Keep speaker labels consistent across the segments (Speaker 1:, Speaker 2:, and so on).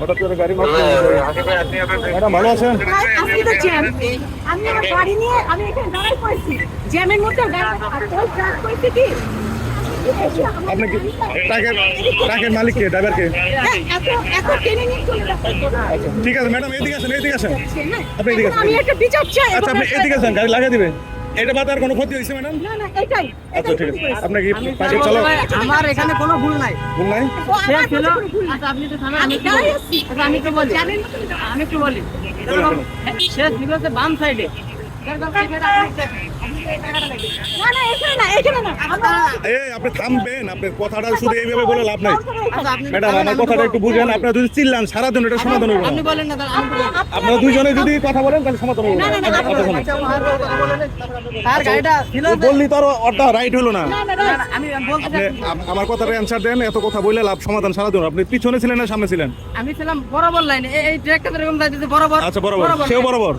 Speaker 1: হঠাৎ করে গাড়ি ম্যাডাম ভালো আছেন?
Speaker 2: আপনি তো জ্যাম, আমি আমার গাড়ি নিয়ে আমি এখানে দাঁড়াই পড়েছি জ্যামের মধ্যে গাড়ি কি
Speaker 1: আপনি কি ট্রাকের মালিক কে, ড্রাইভার কে?
Speaker 2: এত টেনে নিয়ে চলে
Speaker 1: আচ্ছা ঠিক আছে ম্যাডাম, এদিকে আসেন, এদিকে আসেন, আপনি এদিকে আসেন।
Speaker 2: আমি একটা বিচার চাই।
Speaker 1: আচ্ছা আপনি এদিকে আসেন, গাড়ি লাগিয়ে দিবে। এটা বাদ আর কোনো ক্ষতি হয়েছে ম্যাডাম?
Speaker 2: না না এটাই।
Speaker 1: আচ্ছা ঠিক আছে, আপনি কি পাশে চলো।
Speaker 3: আমার এখানে কোনো ভুল নাই।
Speaker 1: ভুল নাই?
Speaker 3: সে ছিল। আচ্ছা আপনি তো থামেন, আমি কি বলি? আচ্ছা আমি কি বলি? আমি কি বলি? সে ছিল যে বাম সাইডে।
Speaker 2: না না এখানে না, এখানে না।
Speaker 1: এই আপনি থামবেন, আপনি কথাটা শুধু এইভাবে বলে লাভ নাই
Speaker 3: আচ্ছা আপনি
Speaker 1: ম্যাডাম। আমার কথাটা একটু বুঝেন, আপনারা যদি চিল্লান সারাদিন এটা সমাধান হবে না।
Speaker 3: আপনি বলেন না, আমি বলি।
Speaker 1: আপনারা দুইজনে যদি কথা বলেন তাহলে সমাধান হবে না।
Speaker 3: তার গাড়িটা ছিল যে
Speaker 1: বললি তো আর ওটা রাইট হলো না।
Speaker 2: না না না
Speaker 3: আমি বলতে
Speaker 1: আপনি আমার কথার অ্যানসার দেন, এত কথা বলে লাভ সমাধান সারাদিন। আপনি পিছনে ছিলেন না সামনে ছিলেন?
Speaker 3: আমি ছিলাম বরাবর লাইনে, এই ট্র্যাকটা এরকম যাইতেছে বরাবর।
Speaker 1: আচ্ছা বরাবর, সেও বরাবর।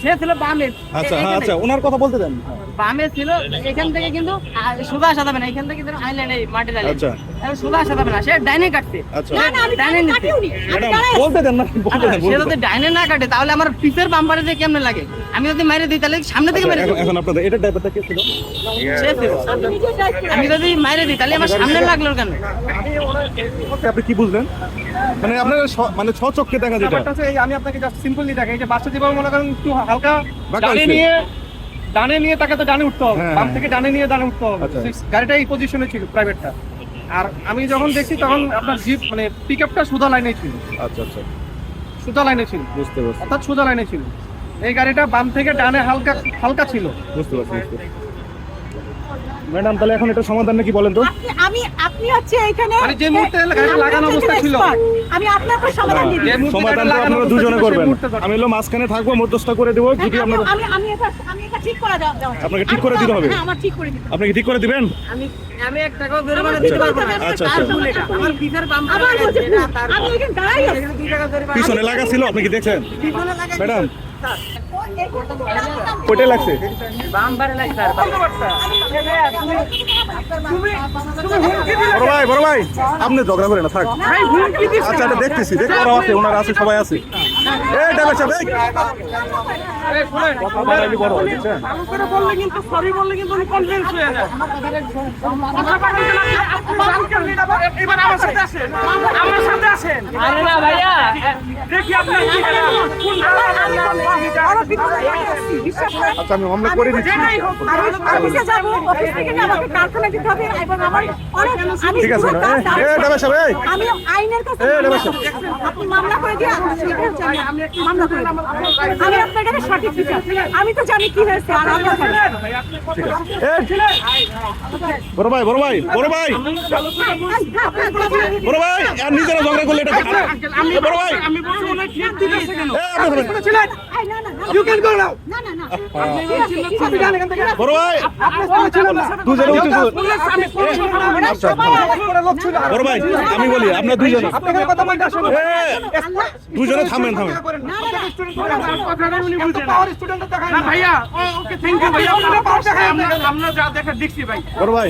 Speaker 3: সে ছিল বামে।
Speaker 1: আচ্ছা হ্যাঁ, আচ্ছা ওনার কথা বলতে দেন।
Speaker 3: বামে ছিল, এখান থেকে কিন্তু সোজা আসা যাবে না, এখান থেকে কিন্তু আইল্যান্ড এই মাটি ডালে
Speaker 1: আচ্ছা
Speaker 3: সোজা আসা যাবে না, সে ডাইনে কাটছে।
Speaker 1: আচ্ছা
Speaker 2: না না আমি
Speaker 3: ডাইনে নিচ্ছে।
Speaker 2: কাটিওনি।
Speaker 1: ম্যাডাম বলতে দেন না, বলতে দেন,
Speaker 3: সে
Speaker 1: বলতে
Speaker 3: যদি
Speaker 1: দেন।
Speaker 3: ডাইনে না কাটে তাহলে আমার পিছের বাম্পারে যে কেমনে লাগে, আমি যদি মেরে দিই তাহলে সামনে থেকে মেরে দিই।
Speaker 1: এখন আপনাদের এটা ড্রাইভারটা কে ছিল?
Speaker 3: সে ছিল।
Speaker 2: নিজে ড্রাইভ করি।
Speaker 3: আমি যদি মেরে দিই তাহলে আমার সামনে লাগলো কেন?
Speaker 1: আপনি কি বুঝলেন? মানে আপনার মানে স্বচক্ষে দেখা যেটা
Speaker 4: ব্যাপারটা হচ্ছে এই, আমি আপনাকে জাস্ট সিম্পলি দেখাই যে বাসটা যেভাবে মনে করেন একটু হালকা
Speaker 1: বাঁকা
Speaker 4: ডানে
Speaker 1: হয়েছে।
Speaker 4: নিয়ে তাকে তো ডানে উঠতে হবে,
Speaker 1: হ্যাঁ,
Speaker 4: বাম
Speaker 1: হ্যাঁ।
Speaker 4: থেকে ডানে নিয়ে ডানে উঠতে হবে।
Speaker 1: আচ্ছা।
Speaker 4: গাড়িটা এই পজিশনে ছিল প্রাইভেটটা, আর আমি যখন দেখছি তখন আপনার জিপ মানে পিকআপটা সুদা লাইনে ছিল,
Speaker 1: আচ্ছা আচ্ছা
Speaker 4: সুদা লাইনে ছিল,
Speaker 1: বুঝতে পারছি,
Speaker 4: অর্থাৎ সুদা লাইনে ছিল। এই গাড়িটা বাম থেকে ডানে হালকা হালকা ছিল।
Speaker 1: বুঝতে পারছি। ম্যাডাম তাহলে এখন এটা সমাধান নাকি বলেন তো?
Speaker 2: আপনি হচ্ছে এখানে
Speaker 4: মানে যে মুহূর্তে গাড়িটা লাগানো অবস্থা ছিল,
Speaker 2: আমি আপনাকে সমাধান দিয়ে
Speaker 4: যে
Speaker 2: দিই।
Speaker 4: মুহূর্তে
Speaker 1: সমাধান
Speaker 4: গাড়িটা লাগানো
Speaker 1: আপনারা
Speaker 4: অবস্থা
Speaker 1: দুজনে
Speaker 4: ছিল, সেই
Speaker 1: করবেন,
Speaker 4: মুহূর্তে দরকার।
Speaker 1: আমি হলো মাঝখানে থাকবো, মধ্যস্থ করে দেবো। যদি আপনারা
Speaker 2: আমি এটা ঠিক করে দেওয়া উচিত।
Speaker 1: আপনাকে ঠিক করে দিতে হবে?
Speaker 2: হ্যাঁ আমার ঠিক করে দিতে হবে।
Speaker 1: আপনি কি ঠিক করে দিবেন?
Speaker 3: আমি এক টাকাও জরিমানা দিতে পারবো না।
Speaker 1: আচ্ছা,
Speaker 3: তার
Speaker 1: আচ্ছা।
Speaker 3: ভুল এটা। আমার পিছের বাম্পারে
Speaker 2: আবার বলছে
Speaker 3: এটা তার
Speaker 2: আমি এখানে দাঁড়াই আছি।
Speaker 3: এখানে 2 টাকা জরিমানা।
Speaker 1: পিছনে লাগা ছিল, আপনি কি দেখছেন?
Speaker 3: পিছনে লাগা
Speaker 1: ম্যাডাম কোটে লাগছে?
Speaker 3: বাম্পারে লাগছে আর
Speaker 1: বড় ভাই আপনি ঝগড়া করে না, থাক। আচ্ছা এটা দেখতেছি, দেখ ওরা আছে, ওনারা আছে, সবাই আছে। এই ড্রাইভার সাহেব এই কথা বলারই বড়, বুঝছেন?
Speaker 4: ভালো করে বললে কিন্তু সরি বললে কিন্তু উনি কনভিন্স হয়ে যায়। এবার আমার সাথে আসেন, আমার সাথে আসেন,
Speaker 3: আরে না ভাইয়া,
Speaker 4: দেখি আপনি কি করেন।
Speaker 1: আচ্ছা আমি মামলা করে দিচ্ছি।
Speaker 2: অফিসে যাবো, অফিস থেকে আমাকে কারখানা দিতে হবে এবং আমার অনেক আমি
Speaker 1: ঠিক আছে,
Speaker 2: পুরো কাজ
Speaker 1: এই ড্রাইভার সাহেব এই
Speaker 2: আমি আইনের কাছে আপনি মামলা করে দিয়ে আমি মামলা করে দেব। আমি আপনার কাছে সঠিক বিচার, আমি তো জানি কি হয়েছে আর আমরা জানি।
Speaker 1: বড় ভাই আর নিজেরা ঝগড়া করলে এটা বড় ভাই
Speaker 4: আমি বলছি উনি ঠিক দিতেছে কেন?
Speaker 1: আপনি
Speaker 4: ছিলেন
Speaker 2: এই, না না না
Speaker 4: ইউ ক্যান গো নাও।
Speaker 2: না না না
Speaker 4: আপনি যান এখান থেকে।
Speaker 1: বড় ভাই
Speaker 4: আপনি ছিলেন না,
Speaker 1: দুজনে উঠে
Speaker 4: আমি
Speaker 1: আচ্ছা
Speaker 4: লোক ছিল।
Speaker 1: বড় ভাই আমি বলি আপনার দুইজনে
Speaker 4: আপনি এখানে কথা বলতে আসেন।
Speaker 1: দুজনে থামেন।
Speaker 4: ভাইয়া ওকে থ্যাংক ইউ ভাইয়া, আমরা যা দেখা দেখছি ভাই।
Speaker 1: বড় ভাই